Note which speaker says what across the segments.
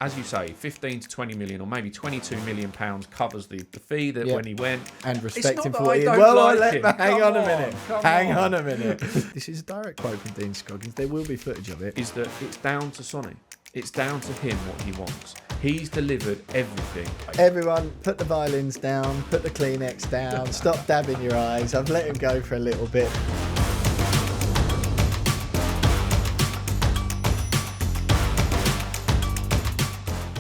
Speaker 1: as you say, 15 to 20 million or maybe 22 million pounds covers the fee that when he went.
Speaker 2: And respect him for
Speaker 1: what
Speaker 2: what
Speaker 1: he
Speaker 2: he
Speaker 1: don't
Speaker 2: hang on a minute. Hang
Speaker 1: on.
Speaker 2: on a minute. This is a direct quote from Dean Scoggins. There will be footage of it.
Speaker 1: Is that it's down to Sonny. It's down to him what he wants. He's delivered everything.
Speaker 2: Everyone, put the violins down, put the Kleenex down, stop dabbing your eyes. I've let him go for a little bit.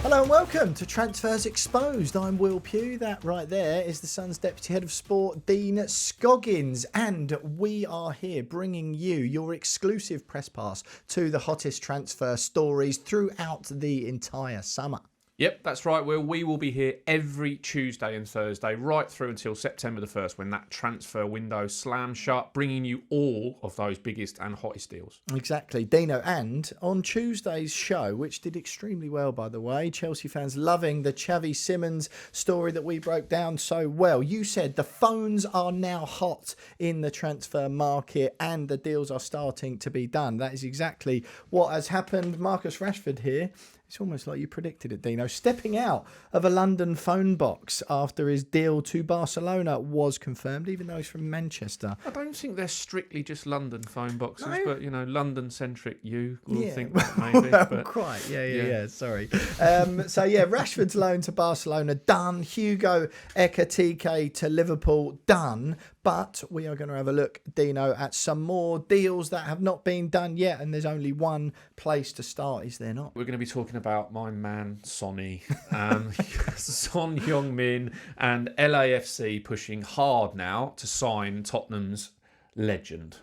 Speaker 2: Hello and welcome to Transfers Exposed. I'm Will Pugh. That right there is the Sun's Deputy Head of Sport, Dean Scoggins. And we are here bringing you your exclusive press pass to the hottest transfer stories throughout the entire summer.
Speaker 1: Yep, that's right, Will. We will be here every Tuesday and Thursday, right through until September the 1st, when that transfer window slams shut, bringing you all of those biggest and hottest deals.
Speaker 2: Exactly, Dino. And on Tuesday's show, which did extremely well, by the way, Chelsea fans loving the Xavi Simons story that we broke down so well. You said the phones are now hot in the transfer market and the deals are starting to be done. That is exactly what has happened. Marcus Rashford here. It's almost like you predicted it, Dino. Stepping out of a London phone box after his deal to Barcelona was confirmed, even though he's from Manchester.
Speaker 1: I don't think they're strictly just London phone boxes, but, you know, London-centric you will think that maybe.
Speaker 2: Well,
Speaker 1: but,
Speaker 2: quite. Yeah, sorry. Rashford's loan to Barcelona, done. Hugo Ekitike to Liverpool, done. But we are going to have a look, Dino, at some more deals that have not been done yet. And there's only one place to start, is there not?
Speaker 1: We're going to be talking about my man, Sonny. Son Heung-min and LAFC pushing hard now to sign Tottenham's legend.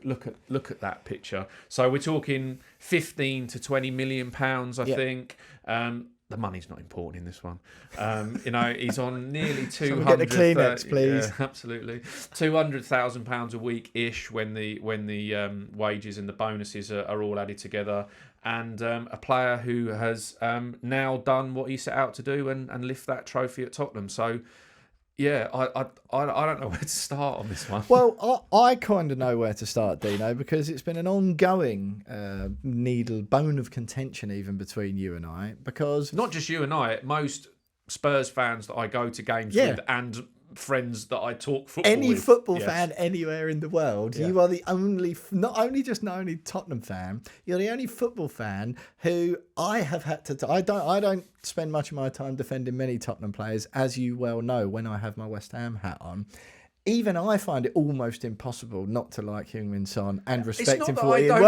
Speaker 1: Look at that picture. So we're talking 15 to 20 million pounds, I think. The money's not important in this one. He's on nearly 200.
Speaker 2: Get the Kleenex, please.
Speaker 1: Yeah, absolutely. £200,000 a week ish when the wages and the bonuses are all added together, and a player who has now done what he set out to do and lift that trophy at Tottenham. So. Yeah, I don't know where to start on this one.
Speaker 2: Well, I kind of know where to start, Dino, because it's been an ongoing bone of contention even between you and I. Because
Speaker 1: not just you and I, most Spurs fans that I go to games with and friends that I talk football with.
Speaker 2: Any football fan anywhere in the world, you are the only, not only Tottenham fan, you're the only football fan who I have had to. I don't spend much of my time defending many Tottenham players, as you well know, when I have my West Ham hat on. Even I find it almost impossible not to like Heung-min Son and respect him for what he is. Hang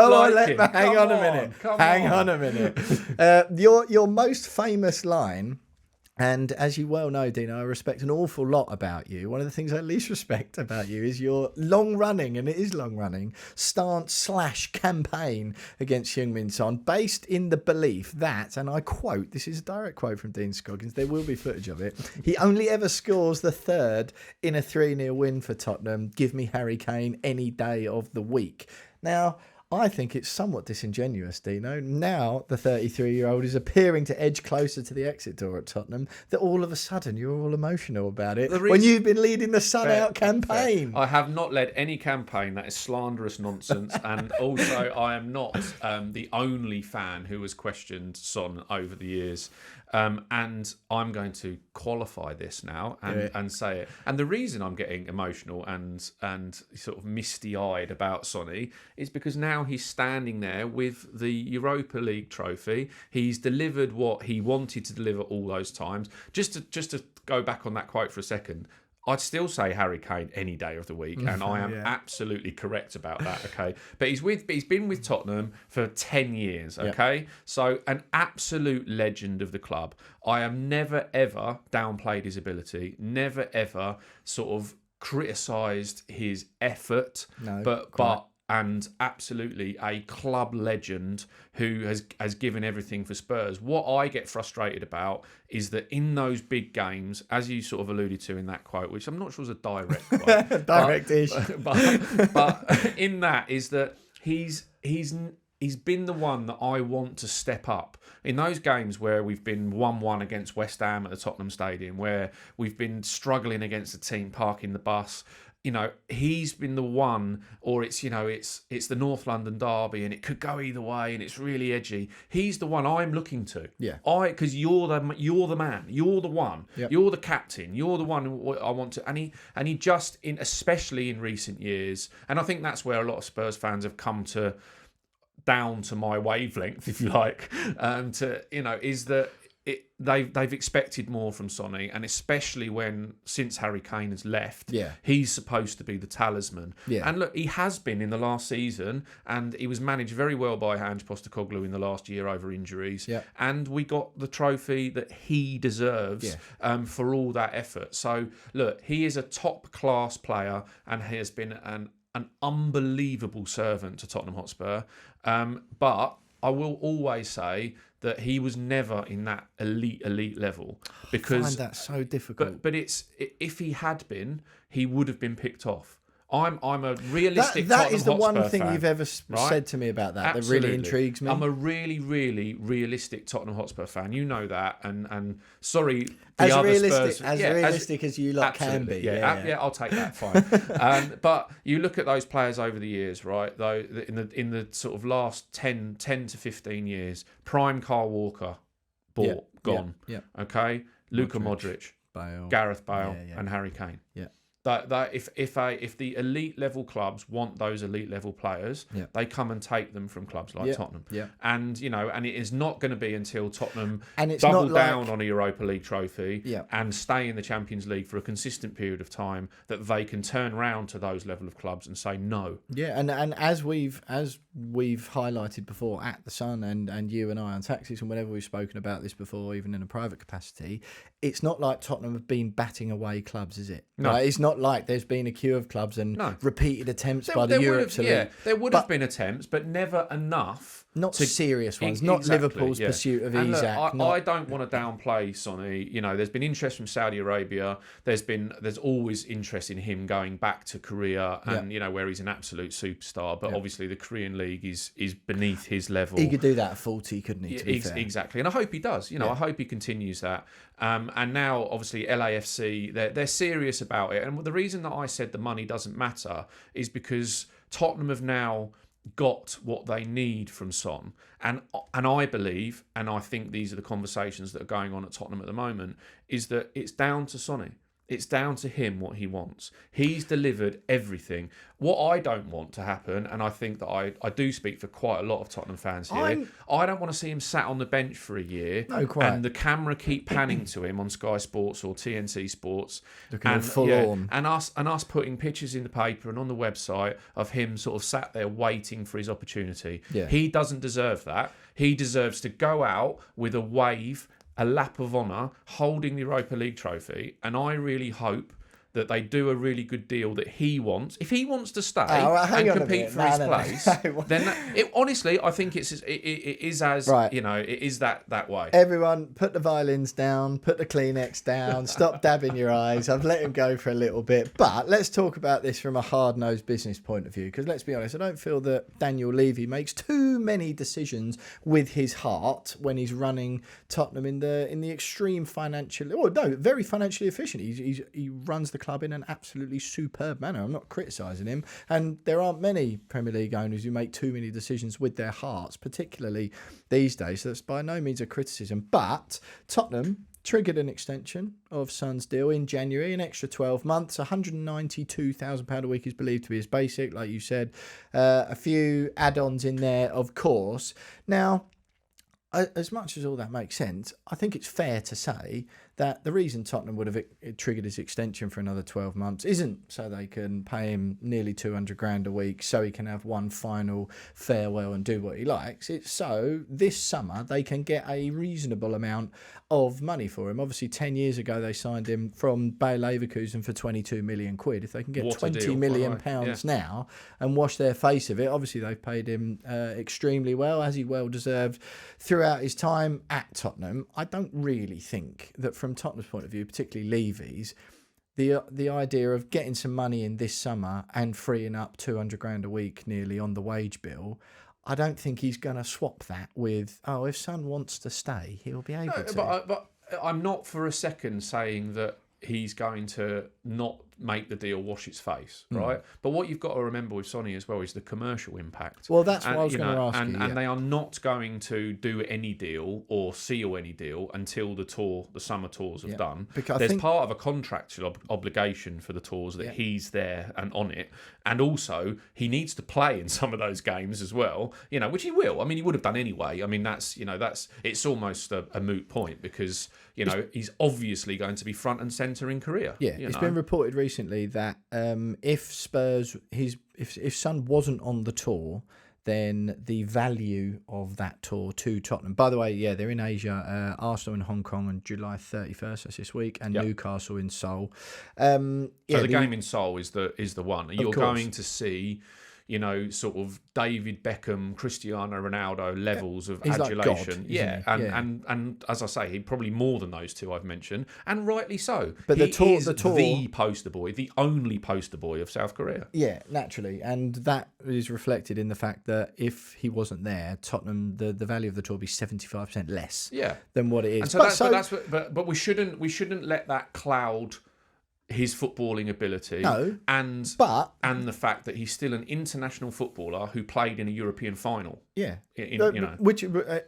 Speaker 2: on a minute. Your most famous line. And as you well know, Dino, I respect an awful lot about you. One of the things I least respect about you is your long-running, and it is long-running, stance/campaign against Heung-min Son, based in the belief that, and I quote, this is a direct quote from Dean Scoggins, there will be footage of it, he only ever scores the third in a 3-0 win for Tottenham. Give me Harry Kane any day of the week. Now, I think it's somewhat disingenuous, Dino. Now the 33-year-old is appearing to edge closer to the exit door at Tottenham, that all of a sudden you're all emotional about it when you've been leading the Sun Out campaign.
Speaker 1: I have not led any campaign. That is slanderous nonsense. And also, I am not the only fan who has questioned Son over the years. And I'm going to qualify this now and say it. And the reason I'm getting emotional and sort of misty-eyed about Sonny is because now he's standing there with the Europa League trophy. He's delivered what he wanted to deliver all those times. Just to go back on that quote for a second, I'd still say Harry Kane any day of the week, and I am absolutely correct about that, okay? But he's been with Tottenham for 10 years, okay? Yep. So an absolute legend of the club. I have never, ever downplayed his ability, never, ever sort of criticised his effort, and absolutely a club legend who has given everything for Spurs. What I get frustrated about is that in those big games, as you sort of alluded to in that quote, which I'm not sure is a direct quote,
Speaker 2: direct-ish,
Speaker 1: but in that is that he's been the one that I want to step up. In those games where we've been 1-1 against West Ham at the Tottenham Stadium, where we've been struggling against the team parking the bus, he's been the one, or it's the North London derby, and it could go either way, and it's really edgy. He's the one I'm looking to.
Speaker 2: Yeah.
Speaker 1: Because you're the man, you're the one, you're the captain, you're the one who I want to. And he just especially in recent years, and I think that's where a lot of Spurs fans have come to down to my wavelength, if you like, is that. They've expected more from Sonny, and especially since Harry Kane has left, he's supposed to be the talisman. Yeah. And look, he has been in the last season, and he was managed very well by Ange Postecoglou in the last year over injuries. Yeah. And we got the trophy that he deserves for all that effort. So look, he is a top class player and has been an unbelievable servant to Tottenham Hotspur. But I will always say that he was never in that elite level, because
Speaker 2: I find that so difficult.
Speaker 1: But if he had been, he would have been picked off. I'm a realistic Tottenham
Speaker 2: That is the
Speaker 1: Hotspur
Speaker 2: one thing
Speaker 1: fan,
Speaker 2: you've ever said to me about that that really intrigues me.
Speaker 1: I'm a really, really realistic Tottenham Hotspur fan. You know that, and sorry,
Speaker 2: as realistic as you can be.
Speaker 1: Yeah, I'll take that. Fine. But you look at those players over the years, right? Though in the sort of last 10 to 15 years, prime Kyle Walker, gone. Yeah. Okay, Luka Modric,
Speaker 2: Bale,
Speaker 1: Gareth Bale, and Harry Kane.
Speaker 2: Yeah.
Speaker 1: That if the elite level clubs want those elite level players, they come and take them from clubs like Tottenham. Yeah. And and it is not going to be until Tottenham double down on a Europa League trophy and stay in the Champions League for a consistent period of time that they can turn round to those level of clubs and say no.
Speaker 2: Yeah, and as we've highlighted before at the Sun and you and I on Taxis, and whenever we've spoken about this before, even in a private capacity, it's not like Tottenham have been batting away clubs, is it?
Speaker 1: No.
Speaker 2: It's not like there's been a queue of clubs and repeated attempts by the Europe's elite.
Speaker 1: Yeah, there would have been attempts, but never enough.
Speaker 2: Not serious ones, not Liverpool's pursuit of Isak.
Speaker 1: I don't want to downplay Sonny. There's been interest from Saudi Arabia. There's always interest in him going back to Korea, and where he's an absolute superstar. But obviously the Korean league is beneath his level.
Speaker 2: He could do that at 40, couldn't he? To be fair.
Speaker 1: Exactly, and I hope he does. I hope he continues that. And now, obviously, LAFC, they're serious about it. And the reason that I said the money doesn't matter is because Tottenham have now got what they need from Son. And I believe, and I think these are the conversations that are going on at Tottenham at the moment, is that it's down to Sonny. It's down to him what he wants. He's delivered everything. What I don't want to happen, and I think that I do speak for quite a lot of Tottenham fans here, I don't want to see him sat on the bench for a year and the camera keep panning to him on Sky Sports or TNT Sports.
Speaker 2: Looking full on.
Speaker 1: And us putting pictures in the paper and on the website of him sort of sat there waiting for his opportunity. Yeah. He doesn't deserve that. He deserves to go out with a wave, a lap of honour, holding the Europa League trophy, and I really hope that they do a really good deal that he wants. If he wants to stay and compete for his place, then honestly, I think it is that way.
Speaker 2: Everyone, put the violins down, put the Kleenex down, stop dabbing your eyes. I've let him go for a little bit. But let's talk about this from a hard-nosed business point of view, because let's be honest, I don't feel that Daniel Levy makes too many decisions with his heart when he's running Tottenham in the extreme very financially efficient. He runs the club in an absolutely superb manner. I'm not criticising him, and there aren't many Premier League owners who make too many decisions with their hearts, particularly these days. So that's by no means a criticism. But Tottenham triggered an extension of Son's deal in January, an extra 12 months. £192,000 a week is believed to be his basic, like you said. A few add-ons in there, of course. Now, as much as all that makes sense, I think it's fair to say that the reason Tottenham would have triggered his extension for another 12 months isn't so they can pay him nearly 200 grand a week so he can have one final farewell and do what he likes. It's so this summer they can get a reasonable amount of money for him. Obviously, 10 years ago they signed him from Bayer Leverkusen for 22 million quid. If they can get £20 million now and wash their face of it, obviously they've paid him extremely well, as he well deserved throughout his time at Tottenham. I don't really think that from Tottenham's point of view, particularly Levy's, the idea of getting some money in this summer and freeing up 200 grand a week nearly on the wage bill, I don't think he's going to swap that with, if Son wants to stay, he'll be able to.
Speaker 1: But I'm not for a second saying that he's going to not make the deal wash its face, right? But what you've got to remember with Sonny as well is the commercial impact.
Speaker 2: Well, that's what I was going to ask you.
Speaker 1: And they are not going to do any deal or seal any deal until the summer tours have done.
Speaker 2: Because
Speaker 1: there's part of a contractual obligation for the tours that he's there and on it, and also he needs to play in some of those games as well. Which he will. I mean, he would have done anyway. I mean, that's it's almost a moot point because he's obviously going to be front and centre in Korea.
Speaker 2: Yeah, it's been reported recently that if Spurs, if Son wasn't on the tour, then the value of that tour to Tottenham. By the way, they're in Asia. Arsenal in Hong Kong on July 31st, that's this week, and Newcastle in Seoul.
Speaker 1: So the game in Seoul is the one. You're going to see, sort of David Beckham, Cristiano Ronaldo levels of adulation.
Speaker 2: Like God,
Speaker 1: and as I say, he probably more than those two I've mentioned, and rightly so.
Speaker 2: But the tour,
Speaker 1: the poster boy, the only poster boy of South Korea.
Speaker 2: Yeah, naturally, and that is reflected in the fact that if he wasn't there, Tottenham, the value of the tour would be 75% less. Than what it is.
Speaker 1: And so but we shouldn't let that cloud his footballing ability, and the fact that he's still an international footballer who played in a European final.
Speaker 2: Which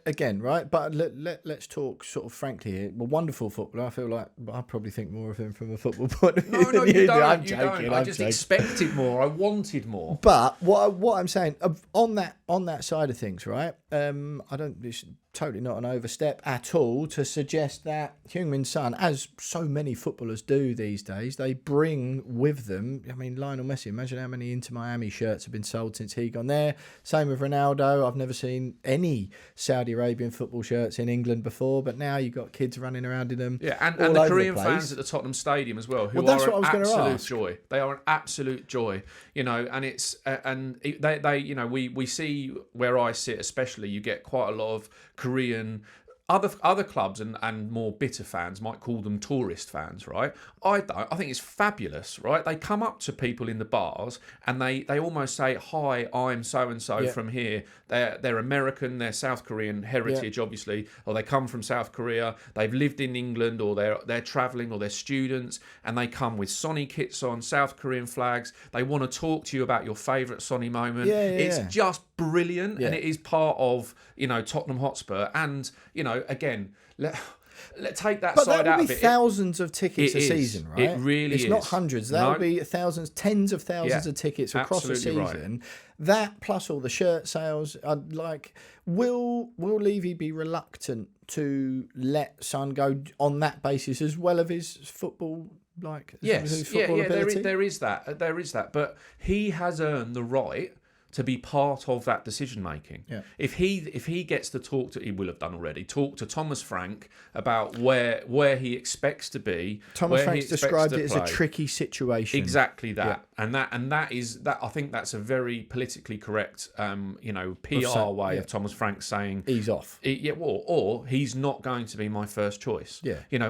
Speaker 2: again, right? But let's talk sort of frankly here. A wonderful footballer. I feel like I probably think more of him from a football point of view.
Speaker 1: No, you don't.
Speaker 2: I'm joking.
Speaker 1: I just expected more. I wanted more.
Speaker 2: But what I'm saying on that side of things, right? I don't. It's totally not an overstep at all to suggest that Heung-min Son, as so many footballers do these days, they bring with them. I mean, Lionel Messi. Imagine how many Inter Miami shirts have been sold since he gone there. Same with Ronaldo. I've never seen any Saudi Arabian football shirts in England before, but now you've got kids running around in them.
Speaker 1: Yeah, and the Korean fans at the Tottenham Stadium as well, who are an absolute joy. They are an absolute joy, and it's and they we see where I sit, especially you get quite a lot of Korean. Other clubs and more bitter fans might call them tourist fans, right? I don't. I think it's fabulous, right? They come up to people in the bars and they almost say, "Hi, I'm so and so from here." They're American, they're South Korean heritage, obviously, or they come from South Korea. They've lived in England, or they're travelling, or they're students, and they come with Sonny kits on, South Korean flags. They want to talk to you about your favourite Sonny moment. It's just brilliant, and it is part of Tottenham Hotspur, and again, let's take that side out of it.
Speaker 2: But that would be thousands of tickets a season, right?
Speaker 1: It really is.
Speaker 2: It's not hundreds. That would be thousands, tens of thousands of tickets across the season. Right. That plus all the shirt sales. Will Levy be reluctant to let Son go on that basis as well of his football? His football ability?
Speaker 1: There is that. But he has earned the right to be part of that decision making. If he gets to talk to, he will have done already, talk to Thomas Frank about where he expects to be.
Speaker 2: Thomas Frank's described it as a tricky situation.
Speaker 1: Exactly that. And that is I think that's a very politically correct PR way of Thomas Frank saying
Speaker 2: he's off.
Speaker 1: Or he's not going to be my first choice.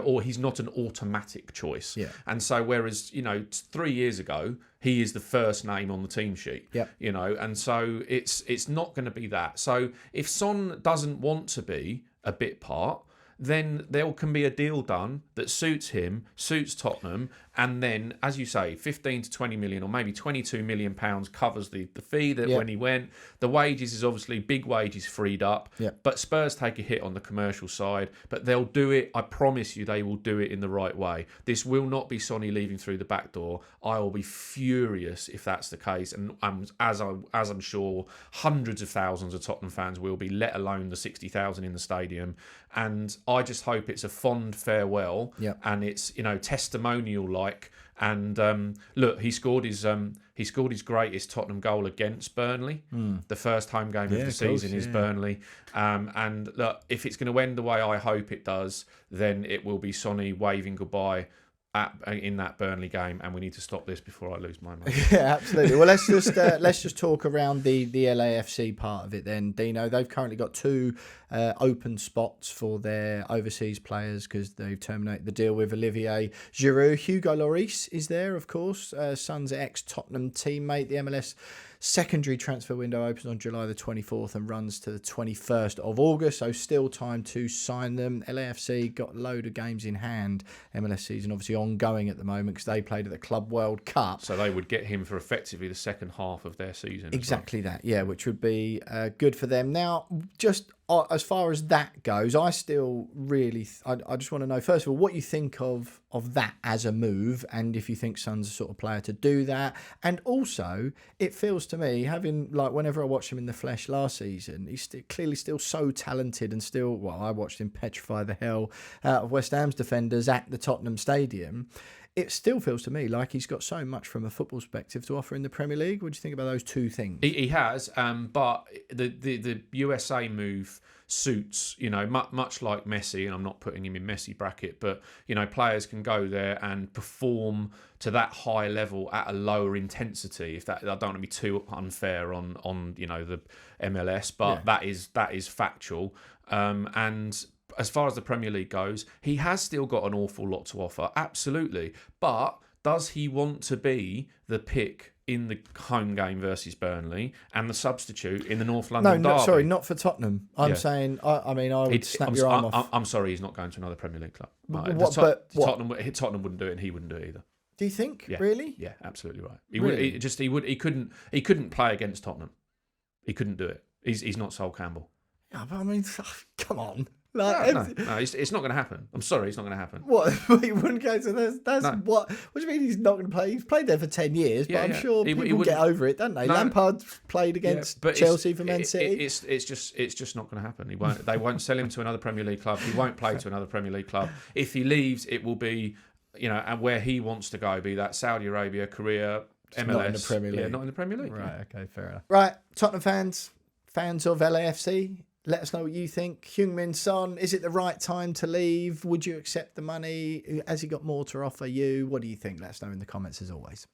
Speaker 1: Or he's not an automatic choice. And so whereas 3 years ago he is the first name on the team sheet. And so it's not going to be that. So if Son doesn't want to be a bit part, then there can be a deal done that suits him, suits Tottenham, and then, as you say, 15 to 20 million or maybe 22 million pounds covers the fee that when he went. The wages is obviously big wages freed up, but Spurs take a hit on the commercial side, but they'll do it. I promise you they will do it in the right way. This will not be Sonny leaving through the back door. I will be furious if that's the case, and as I'm sure hundreds of thousands of Tottenham fans will be, let alone the 60,000 in the stadium. And I just hope it's a fond farewell and it's testimonial like. And look, he scored his greatest Tottenham goal against Burnley. The first home game of the season is Burnley. And look, if it's going to end the way I hope it does, then it will be Sonny waving goodbye in that Burnley game, and we need to stop this before I lose my mind.
Speaker 2: Yeah, absolutely. Well, let's just talk around the LAFC part of it then, Dino. They've currently got 2 open spots for their overseas players because they've terminated the deal with Olivier Giroud. Hugo Lloris is there, of course, Son's ex-Tottenham teammate. The MLS Secondary transfer window opens on July the 24th and runs to the 21st of August, so still time to sign them. LAFC got a load of games in hand. MLS season obviously ongoing at the moment because they played at the Club World Cup.
Speaker 1: So they would get him for effectively the second half of their season.
Speaker 2: Exactly that, yeah, which would be good for them. Now, just as far as that goes, I still really, I just want to know, first of all, what you think of that as a move, and if you think Son's the sort of player to do that. And also, it feels to me, having, like, whenever I watched him in the flesh last season, he's clearly still so talented and still, well, I watched him petrify the hell out of West Ham's defenders at the Tottenham Stadium. It still feels to me like he's got so much from a football perspective to offer in the Premier League. What do you think about those two things?
Speaker 1: He has, but the USA move suits, much like Messi, and I'm not putting him in Messi bracket, but, players can go there and perform to that high level at a lower intensity. I don't want to be too unfair on the MLS, but yeah, that is factual. And as far as the Premier League goes, he has still got an awful lot to offer, absolutely. But does he want to be the pick in the home game versus Burnley and the substitute in the North London derby?
Speaker 2: No, sorry, not for Tottenham. I'm saying, I would snap your arm off.
Speaker 1: I'm sorry, he's not going to another Premier League club. Tottenham wouldn't do it, and he wouldn't do it either.
Speaker 2: Do you think?
Speaker 1: Yeah.
Speaker 2: Really?
Speaker 1: Yeah, absolutely right. He couldn't play against Tottenham. He couldn't do it. He's not Sol Campbell.
Speaker 2: Yeah, but I mean, come on.
Speaker 1: No, it's not going to happen. I'm sorry, it's not going to happen.
Speaker 2: What? He wouldn't go to that's no. What do you mean he's not going to play? He's played there for 10 years, but I'm sure people get over it, don't they? No, Lampard played against Chelsea for Man City.
Speaker 1: It's just not going to happen. They won't sell him to another Premier League club. He won't play to another Premier League club. If he leaves, it will be, and where he wants to go, be that Saudi Arabia, Korea, MLS.
Speaker 2: Not in the Premier League.
Speaker 1: Yeah, not in the Premier League.
Speaker 2: Right, okay, fair enough. Right, Tottenham fans of LAFC, let us know what you think. Heung-min Son, is it the right time to leave? Would you accept the money? Has he got more to offer you? What do you think? Let us know in the comments as always.